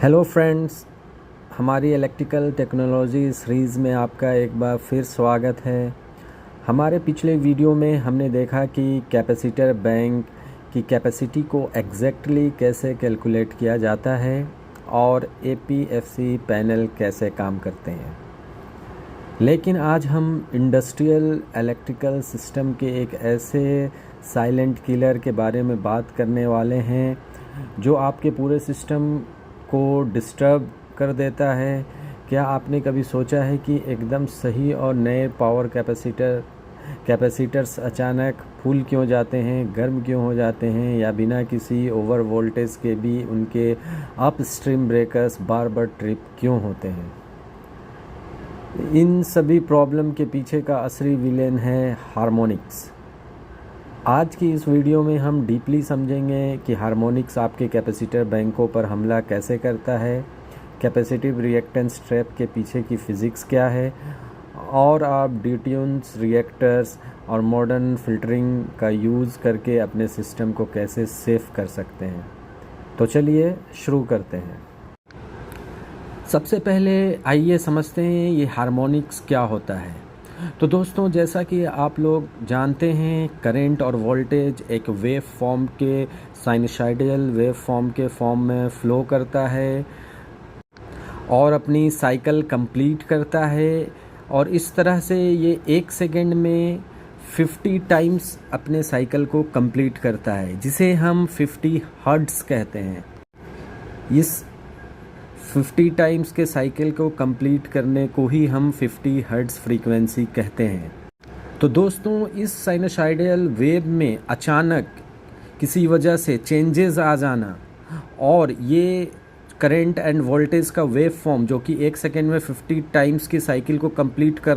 Hello friends, हमारी electrical technology series में आपका एक बार फिर स्वागत है। हमारे पिछले वीडियो में हमने देखा कि कैपेसिटर बैंक की कैपेसिटी को एग्जैक्टली कैसे कैलकुलेट किया जाता है और एपीएफसी पैनल कैसे काम करते हैं। लेकिन आज हम इंडस्ट्रियल इलेक्ट्रिकल सिस्टम के एक ऐसे साइलेंट किलर के बारे में बात करने वाले हैं जो आपके पूरे सिस्टम को डिस्टर्ब कर देता है। क्या आपने कभी सोचा है कि एकदम सही और नए पावर कैपेसिटर्स अचानक फूल क्यों जाते हैं, गर्म क्यों हो जाते हैं, या बिना किसी ओवर वोल्टेज के भी उनके अपस्ट्रीम ब्रेकर्स बार बार ट्रिप क्यों होते हैं? इन सभी प्रॉब्लम के पीछे का असली विलेन है हार्मोनिक्स। आज की इस वीडियो में हम डीपली समझेंगे कि हार्मोनिक्स आपके कैपेसिटर बैंकों पर हमला कैसे करता है, कैपेसिटिव रिएक्टेंस ट्रैप के पीछे की फ़िज़िक्स क्या है, और आप डिट्यून्स, रिएक्टर्स और मॉडर्न फ़िल्टरिंग का यूज़ करके अपने सिस्टम को कैसे सेफ कर सकते हैं। तो चलिए शुरू करते हैं। सबसे पहले आइए समझते हैं ये हार्मोनिक्स क्या होता है। तो दोस्तों, जैसा कि आप लोग जानते हैं, करंट और वोल्टेज एक वेव फॉर्म के साइनसॉइडल वेव फॉर्म के फॉर्म में फ़्लो करता है और अपनी साइकिल कंप्लीट करता है, और इस तरह से ये 1 सेकेंड में 50 टाइम्स अपने साइकिल को कंप्लीट करता है, जिसे हम 50 हर्ट्ज़ कहते हैं। इस 50 टाइम्स के साइकिल को कंप्लीट करने को ही हम 50 हर्ट्ज़ फ्रीक्वेंसी कहते हैं। तो दोस्तों, इस साइनसॉइडल वेव में अचानक किसी वजह से चेंजेस आ जाना और ये करंट एंड वोल्टेज का वेव फॉर्म जो कि 1 सेकेंड में 50 टाइम्स की साइकिल को कंप्लीट कर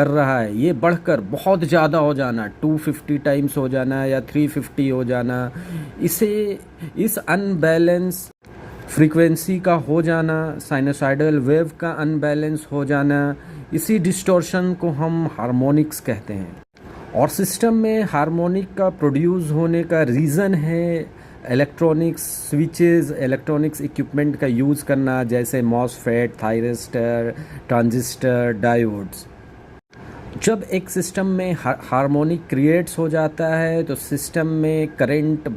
रहा है, ये बढ़कर बहुत ज़्यादा हो जाना, 250 टाइम्स हो जाना या 350 हो जाना, इस अनबैलेंस फ्रीक्वेंसी का हो जाना, साइनसॉइडल वेव का अनबैलेंस हो जाना, इसी डिस्टॉर्शन को हम हार्मोनिक्स कहते हैं। और सिस्टम में हार्मोनिक का प्रोड्यूस होने का रीज़न है इलेक्ट्रॉनिक्स स्विचेस, इलेक्ट्रॉनिक्स इक्विपमेंट का यूज़ करना, जैसे मॉसफेट, थायरिस्टर, ट्रांजिस्टर, डायोड्स। जब एक सिस्टम में हार्मोनिक क्रिएट्स हो जाता है तो सिस्टम में करंट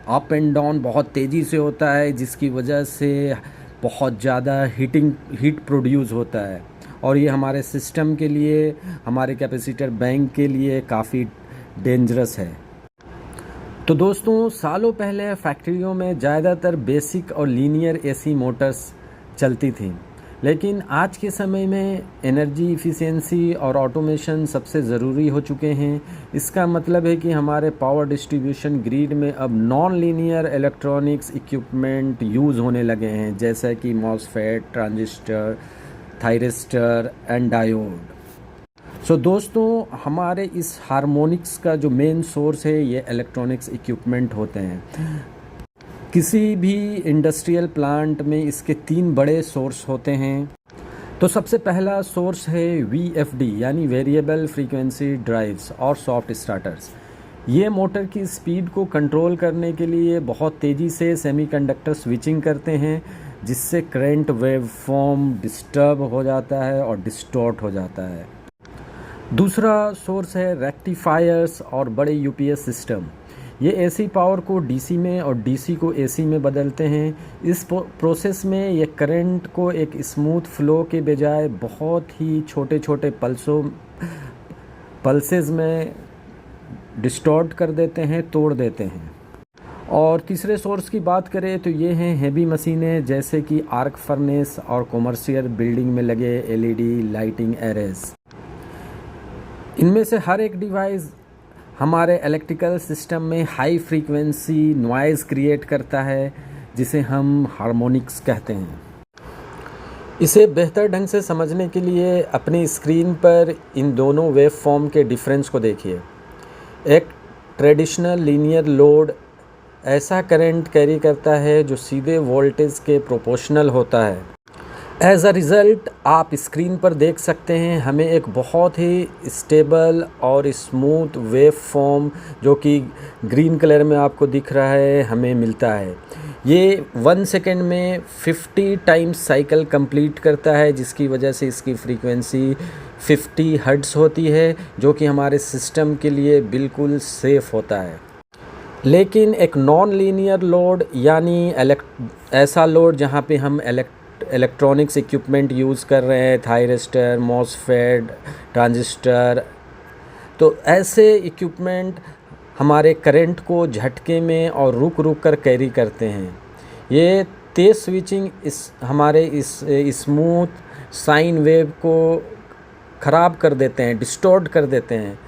अप एंड डाउन बहुत तेज़ी से होता है, जिसकी वजह से बहुत ज़्यादा हीट प्रोड्यूस होता है, और ये हमारे सिस्टम के लिए, हमारे कैपेसिटर बैंक के लिए काफ़ी डेंजरस है। तो दोस्तों, सालों पहले फैक्ट्रियों में ज़्यादातर बेसिक और लीनियर एसी मोटर्स चलती थी, लेकिन आज के समय में एनर्जी इफ़िशियंसी और ऑटोमेशन सबसे ज़रूरी हो चुके हैं। इसका मतलब है कि हमारे पावर डिस्ट्रीब्यूशन ग्रिड में अब non linear electronics equipment use होने लगे हैं, जैसे कि MOSFET, transistor, thyristor and diode. So दोस्तों, हमारे इस हार्मोनिक्स का जो मेन सोर्स है ये इलेक्ट्रॉनिक्स इक्विपमेंट होते हैं। किसी भी इंडस्ट्रियल प्लांट में इसके 3 बड़े सोर्स होते हैं। तो सबसे पहला सोर्स है VFD यानी वेरिएबल फ्रीक्वेंसी ड्राइव्स और सॉफ्ट स्टार्टर्स। ये मोटर की स्पीड को कंट्रोल करने के लिए बहुत तेज़ी से सेमीकंडक्टर स्विचिंग करते हैं, जिससे करंट वेव फॉर्म डिस्टर्ब हो जाता है और डिस्टॉर्ट हो जाता है। दूसरा सोर्स है रेक्टिफायर्स और बड़े UPS सिस्टम। ये AC पावर को DC में और DC को AC में बदलते हैं। इस प्रोसेस में ये करंट को एक स्मूथ फ्लो के बजाय बहुत ही छोटे छोटे पल्सेस में डिस्टॉर्ट कर देते हैं, तोड़ देते हैं। और तीसरे सोर्स की बात करें तो ये हैं हेवी मशीनें, जैसे कि आर्क फर्नेस और कॉमर्शियल बिल्डिंग में लगे LED लाइटिंग एरेज। इनमें से हर एक डिवाइस हमारे इलेक्ट्रिकल सिस्टम में हाई फ्रीक्वेंसी नॉइज़ क्रिएट करता है, जिसे हम हार्मोनिक्स कहते हैं। इसे बेहतर ढंग से समझने के लिए अपनी स्क्रीन पर इन दोनों वेव फॉर्म के डिफरेंस को देखिए। एक ट्रेडिशनल लीनियर लोड ऐसा करंट कैरी करता है जो सीधे वोल्टेज के प्रोपोर्शनल होता है। एज अ रिज़ल्ट आप स्क्रीन पर देख सकते हैं हमें एक बहुत ही स्टेबल और स्मूथ वेव फॉर्म जो कि ग्रीन कलर में आपको दिख रहा है हमें मिलता है। ये 1 सेकेंड में 50 टाइम्स साइकिल कंप्लीट करता है, जिसकी वजह से इसकी फ्रीक्वेंसी 50 हर्ट्ज़ होती है, जो कि हमारे सिस्टम के लिए बिल्कुल सेफ़ होता है। लेकिन एक नॉन लीनियर लोड यानी ऐसा लोड जहाँ पे हम इलेक्ट्रॉनिक्स इक्विपमेंट यूज़ कर रहे हैं, थायरिस्टर, मॉसफेट, ट्रांजिस्टर, तो ऐसे इक्विपमेंट हमारे करंट को झटके में और रुक रुक कर कैरी करते हैं। ये तेज़ स्विचिंग हमारे स्मूथ साइन वेव को ख़राब कर देते हैं, डिस्टॉर्ट कर देते हैं,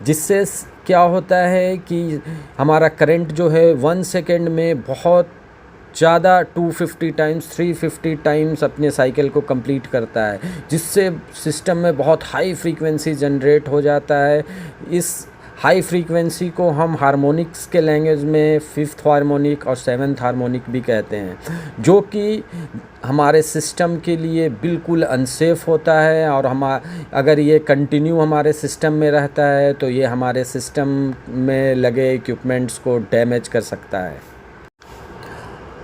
जिससे क्या होता है कि हमारा करंट जो है 1 सेकेंड में बहुत ज़्यादा 250 टाइम्स 350 टाइम्स अपने साइकिल को कंप्लीट करता है, जिससे सिस्टम में बहुत हाई फ्रीक्वेंसी जनरेट हो जाता है। इस हाई फ्रीक्वेंसी को हम हार्मोनिक्स के लैंग्वेज में 5th हार्मोनिक और 7th हार्मोनिक भी कहते हैं, जो कि हमारे सिस्टम के लिए बिल्कुल अनसेफ होता है। और अगर ये कंटिन्यू हमारे सिस्टम में रहता है तो ये हमारे सिस्टम में लगे इक्विपमेंट्स को डैमेज कर सकता है।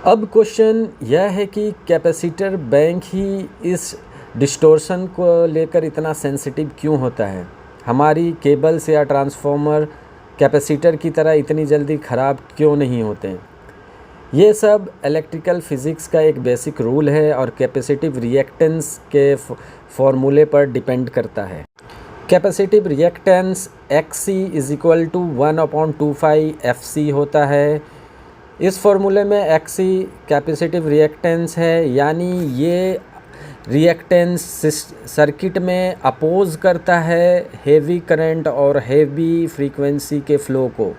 अब क्वेश्चन यह है कि कैपेसिटर बैंक ही इस डिस्टॉर्शन को लेकर इतना सेंसिटिव क्यों होता है? हमारी केबल्स या ट्रांसफार्मर कैपेसिटर की तरह इतनी जल्दी ख़राब क्यों नहीं होते? ये सब इलेक्ट्रिकल फिज़िक्स का एक बेसिक रूल है और कैपेसिटिव रिएक्टेंस के फॉर्मूले पर डिपेंड करता है। कैपेसिटिव रिएक्टेंस XC = 1/2π FC होता है। इस फॉर्मूले में XC कैपेसिटिव रिएक्टेंस है, यानी ये रिएक्टेंस सर्किट में अपोज करता है हेवी करंट और हेवी फ्रीक्वेंसी के फ़्लो को।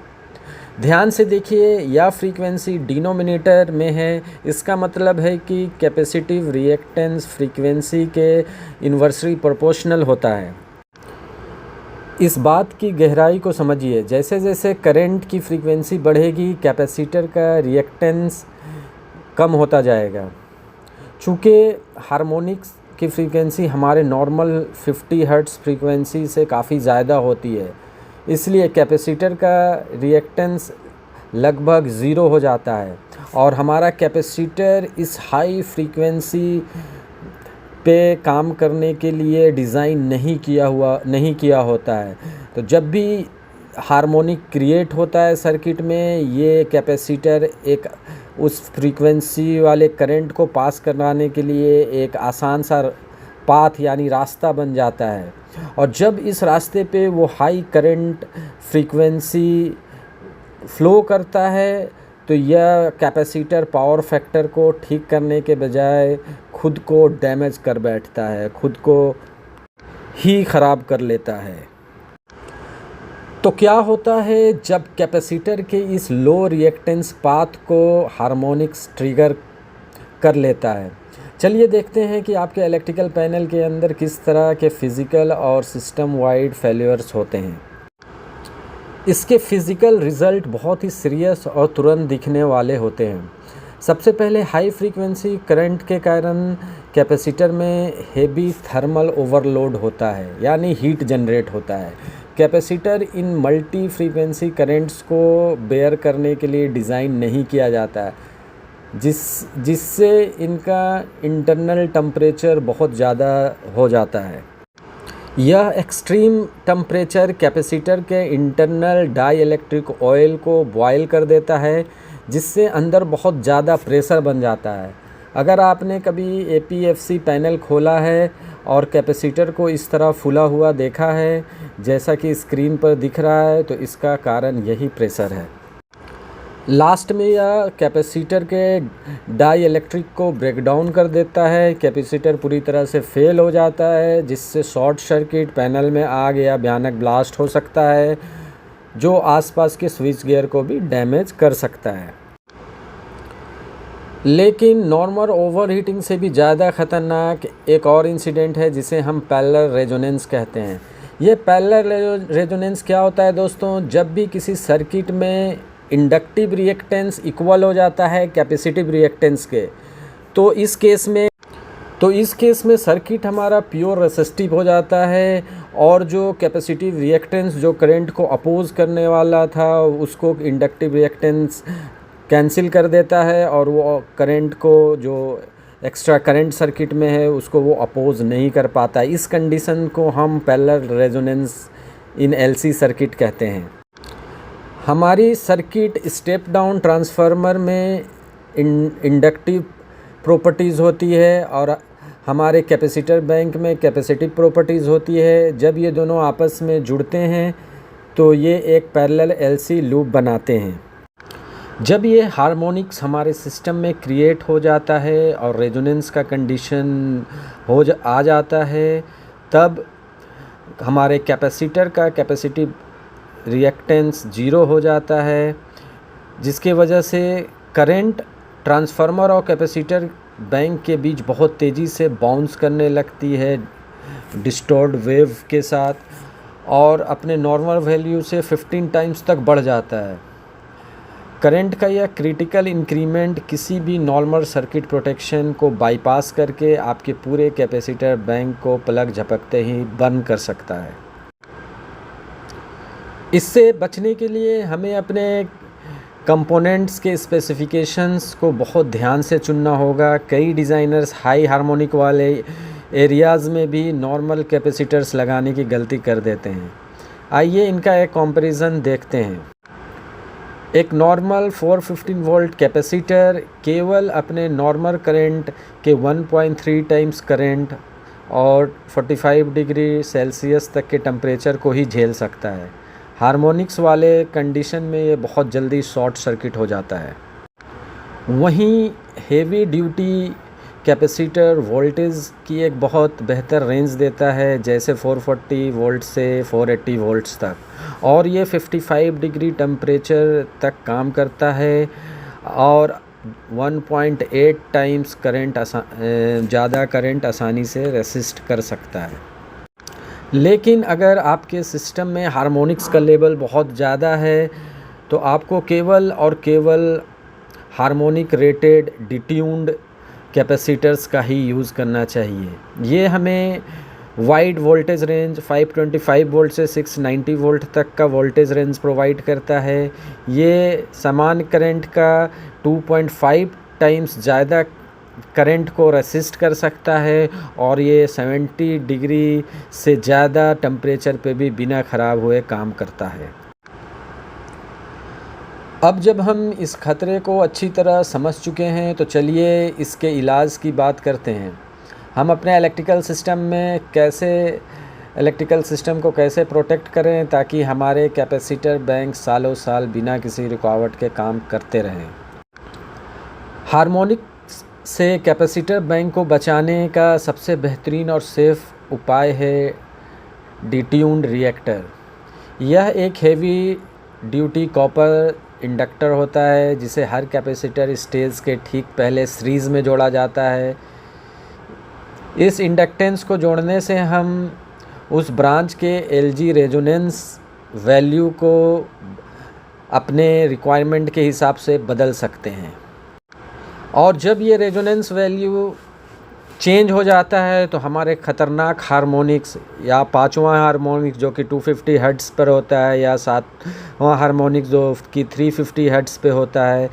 ध्यान से देखिए, यह फ्रीक्वेंसी डिनोमिनेटर में है। इसका मतलब है कि कैपेसिटिव रिएक्टेंस फ्रीक्वेंसी के इन्वर्सली प्रोपोर्शनल होता है। इस बात की गहराई को समझिए, जैसे जैसे करंट की फ्रीक्वेंसी बढ़ेगी कैपेसिटर का रिएक्टेंस कम होता जाएगा। चूँकि हार्मोनिक्स की फ्रीक्वेंसी हमारे नॉर्मल 50 हर्ट्ज़ फ्रीक्वेंसी से काफ़ी ज़्यादा होती है, इसलिए कैपेसिटर का रिएक्टेंस लगभग 0 हो जाता है और हमारा कैपेसिटर इस हाई फ्रीक्वेंसी पे काम करने के लिए डिज़ाइन नहीं किया होता है। तो जब भी हार्मोनिक क्रिएट होता है सर्किट में, ये कैपेसिटर एक उस फ्रीक्वेंसी वाले करंट को पास कराने के लिए एक आसान सा पाथ यानी रास्ता बन जाता है। और जब इस रास्ते पे वो हाई करंट फ्रीक्वेंसी फ़्लो करता है तो यह कैपेसिटर पावर फैक्टर को ठीक करने के बजाय खुद को डैमेज कर बैठता है, खुद को ही ख़राब कर लेता है। तो क्या होता है जब कैपेसिटर के इस लो रिएक्टेंस पाथ को हार्मोनिक्स ट्रिगर कर लेता है? चलिए देखते हैं कि आपके इलेक्ट्रिकल पैनल के अंदर किस तरह के फिज़िकल और सिस्टम वाइड फेल्योर्स होते हैं। इसके फिज़िकल रिज़ल्ट बहुत ही सीरियस और तुरंत दिखने वाले होते हैं। सबसे पहले हाई फ्रीक्वेंसी करंट के कारण कैपेसिटर में हेवी थर्मल ओवरलोड होता है, यानी हीट जनरेट होता है। कैपेसिटर इन मल्टी फ्रीक्वेंसी करंट्स को बेयर करने के लिए डिज़ाइन नहीं किया जाता है, जिससे इनका इंटरनल टेम्परेचर बहुत ज़्यादा हो जाता है। यह एक्सट्रीम टेम्परेचर कैपेसिटर के इंटरनल डाई इलेक्ट्रिक ऑयल को बॉयल कर देता है, जिससे अंदर बहुत ज़्यादा प्रेशर बन जाता है। अगर आपने कभी APFC पैनल खोला है और कैपेसिटर को इस तरह फूला हुआ देखा है जैसा कि स्क्रीन पर दिख रहा है, तो इसका कारण यही प्रेशर है। लास्ट में यह कैपेसिटर के डाई इलेक्ट्रिक को ब्रेक डाउन कर देता है। कैपेसिटर पूरी तरह से फेल हो जाता है, जिससे शॉर्ट सर्किट, पैनल में आग या भयानक ब्लास्ट हो सकता है, जो आसपास के स्विच गियर को भी डैमेज कर सकता है। लेकिन नॉर्मल ओवरहीटिंग से भी ज़्यादा ख़तरनाक एक और इंसिडेंट है, जिसे हम पैरेलल रेजोनेंस कहते हैं। ये पैरेलल रेजोनेंस क्या होता है दोस्तों? जब भी किसी सर्किट में इंडक्टिव रिएक्टेंस इक्वल हो जाता है कैपेसिटिव रिएक्टेंस के, तो इस केस में सर्किट हमारा प्योर रेसिस्टिव हो जाता है और जो कैपेसिटिव रिएक्टेंस जो करंट को अपोज करने वाला था, उसको इंडक्टिव रिएक्टेंस कैंसिल कर देता है और वो करंट को जो एक्स्ट्रा करंट सर्किट में है उसको वो अपोज नहीं कर पाता। इस कंडीशन को हम parallel resonance in LC circuit कहते हैं। हमारी सर्किट स्टेप डाउन ट्रांसफार्मर में इंडक्टिव प्रॉपर्टीज़ होती है और हमारे कैपेसिटर बैंक में कैपेसिटिव प्रॉपर्टीज़ होती है। जब ये दोनों आपस में जुड़ते हैं तो ये एक पैरेलल एलसी लूप बनाते हैं। जब ये हार्मोनिक्स हमारे सिस्टम में क्रिएट हो जाता है और रेजोनेंस का कंडीशन आ जाता है, तब हमारे कैपेसिटर का कैपेसिटिव रिएक्टेंस 0 हो जाता है, जिसके वजह से करंट ट्रांसफार्मर और कैपेसिटर बैंक के बीच बहुत तेज़ी से बाउंस करने लगती है डिस्टॉर्ट वेव के साथ, और अपने नॉर्मल वैल्यू से 15 टाइम्स तक बढ़ जाता है। करंट का यह क्रिटिकल इंक्रीमेंट किसी भी नॉर्मल सर्किट प्रोटेक्शन को बाईपास करके आपके पूरे कैपेसिटर बैंक को पलक झपकते ही बंद कर सकता है। इससे बचने के लिए हमें अपने कंपोनेंट्स के स्पेसिफिकेशंस को बहुत ध्यान से चुनना होगा। कई डिज़ाइनर्स हाई हार्मोनिक वाले एरियाज़ में भी नॉर्मल कैपेसिटर्स लगाने की गलती कर देते हैं। आइए इनका एक कंपैरिजन देखते हैं। एक नॉर्मल 415 वोल्ट कैपेसिटर केवल अपने नॉर्मल करंट के 1.3 टाइम्स करंट और 45 डिग्री सेल्सियस तक के टेम्परेचर को ही झेल सकता है। हार्मोनिक्स वाले कंडीशन में ये बहुत जल्दी शॉर्ट सर्किट हो जाता है। वहीं हेवी ड्यूटी कैपेसिटर वोल्टेज की एक बहुत बेहतर रेंज देता है, जैसे 440 वोल्ट से 480 वोल्ट्स तक, और ये 55 डिग्री टेम्परेचर तक काम करता है और 1.8 टाइम्स करंट ज़्यादा करंट आसानी से रेसिस्ट कर सकता है। लेकिन अगर आपके सिस्टम में हार्मोनिक्स का लेवल बहुत ज़्यादा है तो आपको केवल और केवल हार्मोनिक रेटेड डिट्यून्ड कैपेसिटर्स का ही यूज़ करना चाहिए। ये हमें वाइड वोल्टेज रेंज 525 वोल्ट से 690 वोल्ट तक का वोल्टेज रेंज प्रोवाइड करता है। ये समान करंट का 2.5 टाइम्स ज़्यादा करंट को रेसिस्ट कर सकता है और ये 70 डिग्री से ज़्यादा टेम्परेचर पे भी बिना ख़राब हुए काम करता है। अब जब हम इस खतरे को अच्छी तरह समझ चुके हैं तो चलिए इसके इलाज की बात करते हैं। हम अपने इलेक्ट्रिकल सिस्टम को कैसे प्रोटेक्ट करें ताकि हमारे कैपेसिटर बैंक सालों साल बिना किसी रुकावट के काम करते रहें। हार्मोनिक से कैपेसिटर बैंक को बचाने का सबसे बेहतरीन और सेफ उपाय है डिट्यून्ड रिएक्टर। यह एक हेवी ड्यूटी कॉपर इंडक्टर होता है जिसे हर कैपेसिटर स्टेज के ठीक पहले सीरीज़ में जोड़ा जाता है। इस इंडक्टेंस को जोड़ने से हम उस ब्रांच के एलजी रेजोनेंस वैल्यू को अपने रिक्वायरमेंट के हिसाब से बदल सकते हैं, और जब ये रेजोनेंस वैल्यू चेंज हो जाता है तो हमारे ख़तरनाक हार्मोनिक्स या पाँचवां हार्मोनिक्स जो कि 250 हर्ट्ज़ पर होता है या सातवां हार्मोनिक्स जो कि 350 हर्ट्ज़ पे होता है,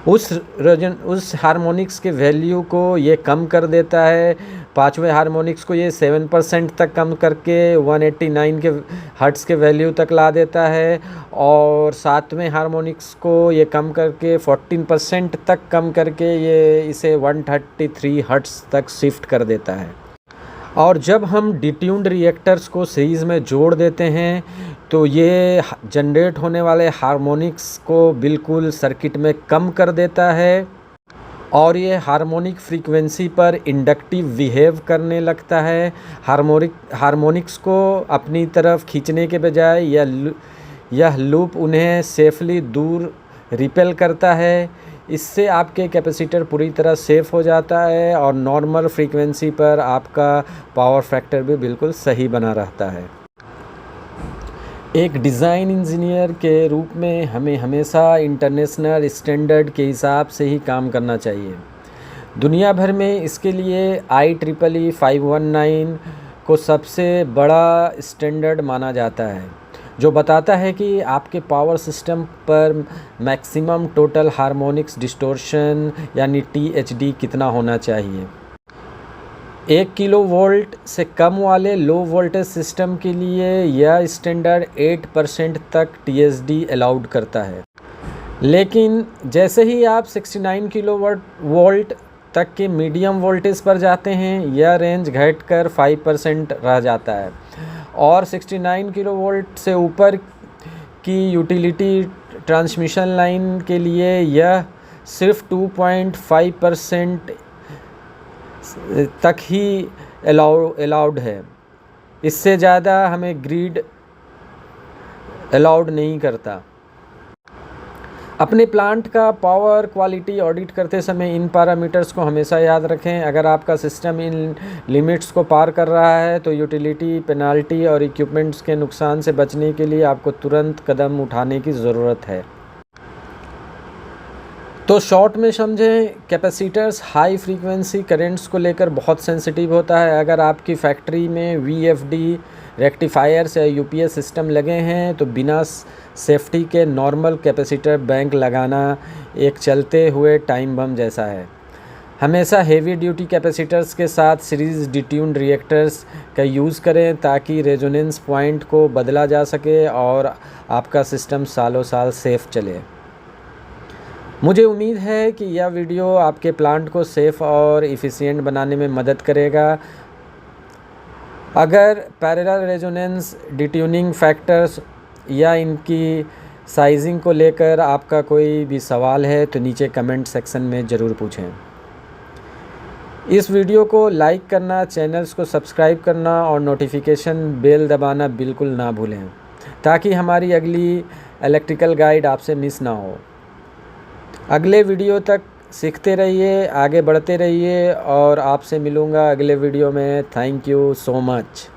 उस हार्मोनिक्स के वैल्यू को ये कम कर देता है। पाँचवें हार्मोनिक्स को ये 7% तक कम करके 189 के हर्ट्ज़ के वैल्यू तक ला देता है, और सातवें हार्मोनिक्स को ये कम करके 14% तक कम करके ये इसे 133 हर्ट्ज़ तक शिफ्ट कर देता है। और जब हम डिट्यून्ड रिएक्टर्स को सीरीज़ में जोड़ देते हैं तो ये जनरेट होने वाले हार्मोनिक्स को बिल्कुल सर्किट में कम कर देता है और ये हार्मोनिक फ्रीक्वेंसी पर इंडक्टिव बिहेव करने लगता है। हार्मोनिक्स को अपनी तरफ खींचने के बजाय यह लूप उन्हें सेफली दूर रिपेल करता है। इससे आपके कैपेसिटर पूरी तरह सेफ हो जाता है और नॉर्मल फ्रीक्वेंसी पर आपका पावर फैक्टर भी बिल्कुल सही बना रहता है। एक डिज़ाइन इंजीनियर के रूप में हमें हमेशा इंटरनेशनल स्टैंडर्ड के हिसाब से ही काम करना चाहिए। दुनिया भर में इसके लिए IEEE 519 को सबसे बड़ा स्टैंडर्ड माना जाता है, जो बताता है कि आपके पावर सिस्टम पर मैक्सिमम टोटल हार्मोनिक्स डिस्टोर्शन यानी THD कितना होना चाहिए। 1 किलो वोल्ट से कम वाले लो वोल्टेज सिस्टम के लिए यह स्टैंडर्ड 8% तक THD अलाउड करता है, लेकिन जैसे ही आप 69 किलो वोल्ट तक के मीडियम वोल्टेज पर जाते हैं यह रेंज घटकर 5% रह जाता है और 69 किलो वोल्ट से ऊपर की यूटिलिटी ट्रांसमिशन लाइन के लिए यह सिर्फ 2.5% तक ही अलाउड है। इससे ज़्यादा हमें ग्रिड अलाउड नहीं करता। अपने प्लांट का पावर क्वालिटी ऑडिट करते समय इन पैरामीटर्स को हमेशा याद रखें। अगर आपका सिस्टम इन लिमिट्स को पार कर रहा है तो यूटिलिटी पेनाल्टी और इक्विपमेंट्स के नुकसान से बचने के लिए आपको तुरंत कदम उठाने की ज़रूरत है। तो शॉर्ट में समझें, कैपेसिटर्स हाई फ्रीक्वेंसी करेंट्स को लेकर बहुत सेंसिटिव होता है। अगर आपकी फैक्ट्री में VFD रेक्टिफायर्स या UPS सिस्टम लगे हैं तो बिना सेफ्टी के नॉर्मल कैपेसिटर बैंक लगाना एक चलते हुए टाइम बम जैसा है। हमेशा हेवी ड्यूटी कैपेसिटर्स के साथ सीरीज़ डिट्यून्ड रिएक्टर्स का यूज़ करें ताकि रेजोनेंस पॉइंट को बदला जा सके और आपका सिस्टम सालों साल सेफ चले। मुझे उम्मीद है कि यह वीडियो आपके प्लांट को सेफ़ और इफ़िशियंट बनाने में मदद करेगा। अगर पैरेलल रेजोनेंस डिट्यूनिंग फैक्टर्स या इनकी साइजिंग को लेकर आपका कोई भी सवाल है तो नीचे कमेंट सेक्शन में ज़रूर पूछें। इस वीडियो को लाइक करना, चैनल्स को सब्सक्राइब करना और नोटिफिकेशन बेल दबाना बिल्कुल ना भूलें ताकि हमारी अगली इलेक्ट्रिकल गाइड आपसे मिस ना हो। अगले वीडियो तक सीखते रहिए, आगे बढ़ते रहिए और आपसे मिलूँगा अगले वीडियो में। Thank you so much.